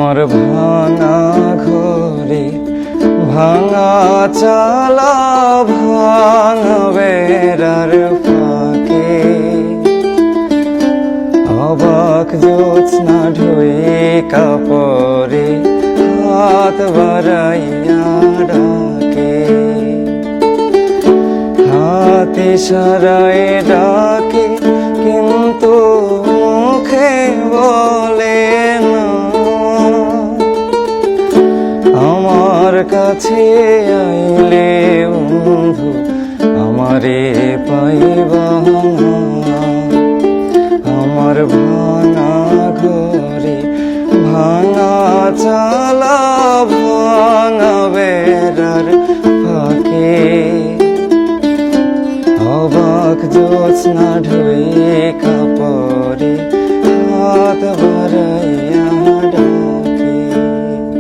আমার ভাঙা ঘরে ভাঙা চালা ভাঙা বেড়ার ফাঁকে অবাক জ্যোৎস্না ঢুয়ে কাপড়ে হাত বাড়াইয়া ডাকে, হাত ইশারায় ডাকে কিন্তু মুখে বলে না। আমার কাছে আইলে বন্ধু আমারে পাইবা না। আমার ভাঙা ঘরে ভাঙা চালা ভাঙা বেড়ার ফাঁকে অবাক জ্যোৎস্না ঢুয়ে